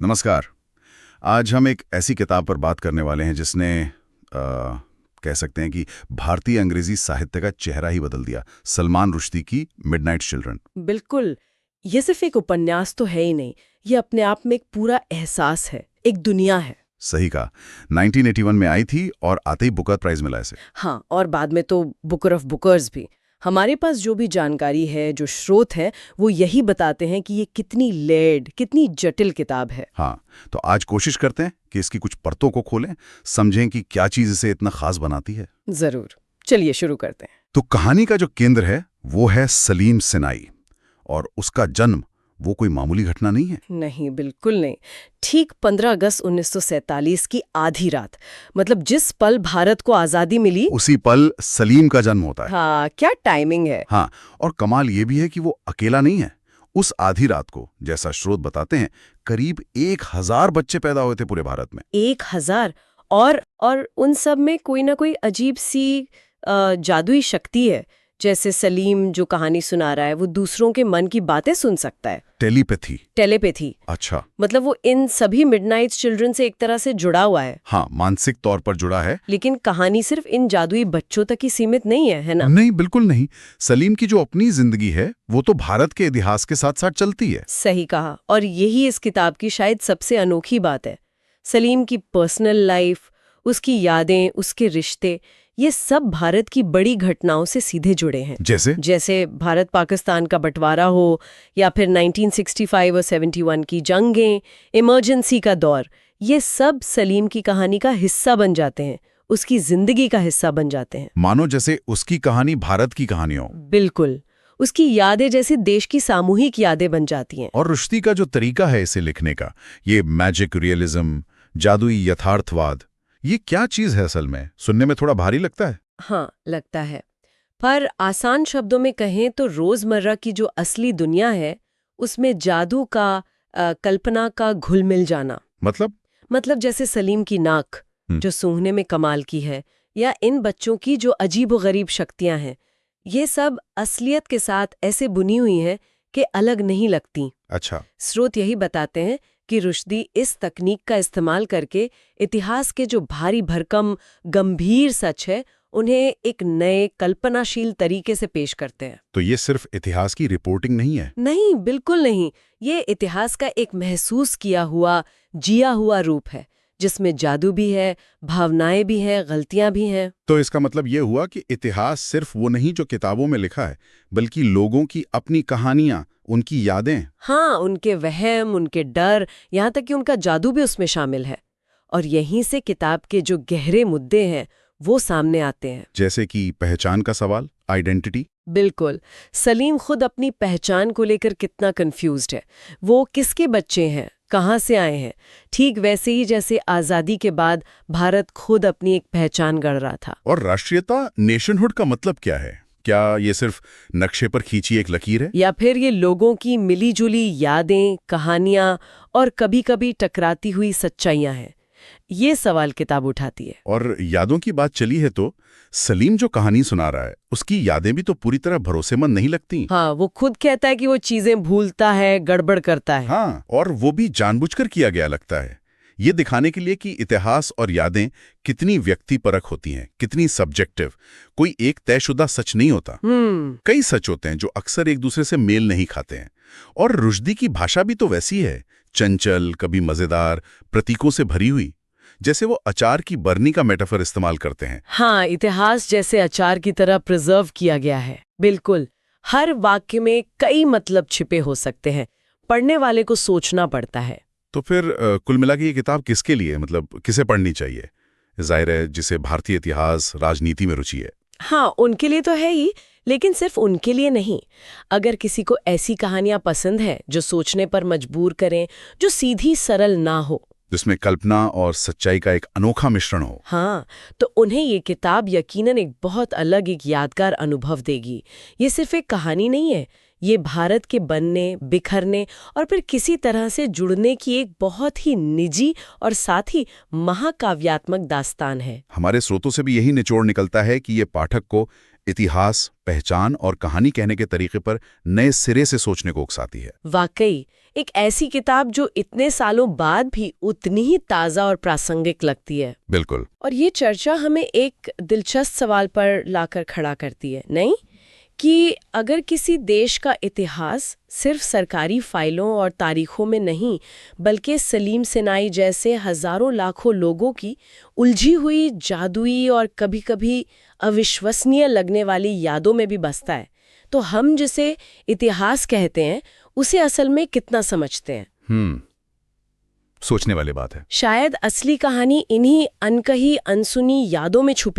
नमस्कार। आज हम एक ऐसी किताब पर बात करने वाले हैं जिसने कह सकते हैं कि भारतीय अंग्रेजी साहित्य का चेहरा ही बदल दिया। सलमान रुश्दी की मिडनाइट चिल्ड्रन। बिल्कुल। ये सिर्फ एक उपन्यास तो है ही नहीं, ये अपने आप में एक पूरा एहसास है, एक दुनिया है। सही कहा। 1981 में आई थी और आते ही बुकर प्राइज मिला इसे। हाँ, और बाद में तो बुकर ऑफ बुकर्स भी। हमारे पास जो भी जानकारी है, जो स्रोत है, वो यही बताते हैं कि ये कितनी लेयर्ड, कितनी जटिल किताब है। हाँ, तो आज कोशिश करते हैं कि इसकी कुछ परतों को खोलें, समझें कि क्या चीज़ इसे इतना खास बनाती है। जरूर, चलिए शुरू करते हैं। तो कहानी का जो केंद्र है वो है सलीम सिनाई, और उसका जन्म वो कोई मामूली घटना नहीं है। नहीं, बिल्कुल नहीं। ठीक 15 अगस्त 1947 की आधी रात, मतलब जिस पल भारत को आज़ादी मिली, उसी पल सलीम का जन्म होता है। हाँ, क्या टाइमिंग है। हाँ, और कमाल ये भी है कि वो अकेला नहीं है। उस आधी रात को, जैसा स्रोत बताते हैं, करीब 1000 बच्चे पैदा हुए थे पूरे भारत में। 1000। और उन सब में कोई ना कोई अजीब सी जादुई शक्ति है। जैसे सलीम जो कहानी सुना रहा है, वो दूसरों के मन की बातें सुन सकता है। टेलीपैथी। अच्छा। मतलब वो इन सभी मिडनाइट चिल्ड्रन से एक तरह से जुड़ा हुआ है। हाँ, मानसिक तौर पर जुड़ा है। लेकिन कहानी सिर्फ इन जादुई बच्चों तक ही सीमित नहीं है ना? नहीं, बिल्कुल नहीं। सलीम की जो अपनी जिंदगी है वो तो भारत के इतिहास के साथ साथ चलती है। सही कहा, और यही इस किताब की शायद सबसे अनोखी बात है। सलीम की पर्सनल लाइफ, उसकी यादें, उसके रिश्ते, ये सब भारत की बड़ी घटनाओं से सीधे जुड़े हैं। जैसे भारत पाकिस्तान का बंटवारा हो, या फिर 1965 और 71 की जंगें, इमरजेंसी का दौर, ये सब सलीम की कहानी का हिस्सा बन जाते हैं, उसकी जिंदगी का हिस्सा बन जाते हैं। मानो जैसे उसकी कहानी भारत की कहानी हो। बिल्कुल, उसकी यादें जैसे देश की सामूहिक यादें बन जाती हैं। और रुश्दी का जो तरीका है इसे लिखने का, ये मैजिक रियलिज्म, जादुई यथार्थवाद, ये क्या चीज है असल में? सुनने में थोड़ा भारी लगता है। हाँ, लगता है, पर आसान शब्दों में कहें तो रोजमर्रा की जो असली दुनिया है, उसमें जादू का, कल्पना का घुल मिल जाना। मतलब जैसे सलीम की नाक जो सूंघने में कमाल की है, या इन बच्चों की जो अजीबोगरीब शक्तियां हैं, ये सब असलियत के साथ ऐसे बुनी हुई हैं कि अलग नहीं लगती। अच्छा। स्रोत यही बताते हैं कि रुश्दी इस तकनीक का इस्तेमाल करके इतिहास के जो भारी भरकम गंभीर सच है, उन्हें एक नए कल्पनाशील तरीके से पेश करते हैं। तो ये सिर्फ इतिहास की रिपोर्टिंग नहीं है? नहीं, बिल्कुल नहीं। ये इतिहास का एक महसूस किया हुआ, जिया हुआ रूप है, जिसमें जादू भी है, भावनाएं भी हैं, गलतियां भी हैं। तो इसका मतलब ये हुआ कि इतिहास सिर्फ वो नहीं जो किताबों में लिखा है, बल्कि लोगों की अपनी कहानियां, उनकी यादें। हाँ, उनके वहम, उनके डर, यहाँ तक कि उनका जादू भी उसमें शामिल है। और यहीं से किताब के जो गहरे मुद्दे हैं वो सामने आते हैं। जैसे कि पहचान का सवाल, आइडेंटिटी। बिल्कुल। सलीम खुद अपनी पहचान को लेकर कितना कंफ्यूज्ड है। वो किसके बच्चे हैं, कहाँ से आए हैं? ठीक वैसे ही जैसे आज़ादी के बाद भारत खुद अपनी एक पहचान गढ़ रहा था। और राष्ट्रीयता, नेशनहुड का मतलब क्या है? क्या ये सिर्फ नक्शे पर खींची एक लकीर है, या फिर ये लोगों की मिलीजुली यादें, कहानियां और कभी-कभी टकराती हुई सच्चाइयां हैं? ये सवाल किताब उठाती है। और यादों की बात चली है तो सलीम जो कहानी सुना रहा है, उसकी यादें भी तो पूरी तरह भरोसेमंद नहीं लगती। हाँ, वो खुद कहता है कि वो चीजें भूलता है, गड़बड़ करता है। हाँ, और वो भी जानबूझकर किया गया लगता है, ये दिखाने के लिए कि इतिहास और यादें कितनी व्यक्तिपरक होती हैं, कितनी सब्जेक्टिव। कोई एक तयशुदा सच नहीं होता। कई सच होते हैं जो अक्सर एक दूसरे से मेल नहीं खाते हैं। और रुश्दी की भाषा भी तो वैसी है, चंचल, कभी मजेदार, प्रतीकों से भरी हुई। जैसे वो अचार की बरनी का मेटाफर इस्तेमाल करते हैं। हाँ, इतिहास जैसे अचार की तरह प्रिजर्व किया गया है। बिल्कुल, हर वाक्य में कई मतलब छिपे हो सकते हैं, पढ़ने वाले को सोचना पड़ता है। तो फिर कुल मिला के ये किताब किसके लिए, मतलब किसे पढ़नी चाहिए? जाहिर है जिसे भारतीय इतिहास, राजनीति में रुचि है। हाँ, उनके लिए तो है ही, लेकिन सिर्फ उनके लिए नहीं। अगर किसी को ऐसी कहानियां पसंद है जो सोचने पर मजबूर करें, जो सीधी सरल ना हो, जिसमें कल्पना और सच्चाई का एक अनोखा मिश्रण हो, हाँ, तो उन्हें ये किताब यकीनन एक बहुत अलग, एक यादगार अनुभव देगी। ये सिर्फ एक कहानी नहीं है, ये भारत के बनने, बिखरने और फिर किसी तरह से जुड़ने की एक बहुत ही निजी और साथ ही महाकाव्यात्मक दास्तान है। हमारे स्रोतों से भी यही निचोड़ निकलता है कि ये पाठक को इतिहास, पहचान और कहानी कहने के तरीके पर नए सिरे से सोचने को उकसाती है। वाकई एक ऐसी किताब जो इतने सालों बाद भी उतनी ही ताज़ा और प्रासंगिक लगती है। बिल्कुल। और ये चर्चा हमें एक दिलचस्प सवाल पर लाकर खड़ा करती है, नहीं? कि अगर किसी देश का इतिहास सिर्फ सरकारी फाइलों और तारीखों में नहीं, बल्कि सलीम सिनाई जैसे हजारों लाखों लोगों की उलझी हुई, जादुई और कभी-कभी अविश्वसनीय लगने वाली यादों में भी बसता है, तो हम जिसे इतिहास कहते हैं उसे असल में कितना समझते हैं? सोचने वाली बात है। शायद असली कहानी इन्हीं अनकही, अनसुनी यादों में छुपी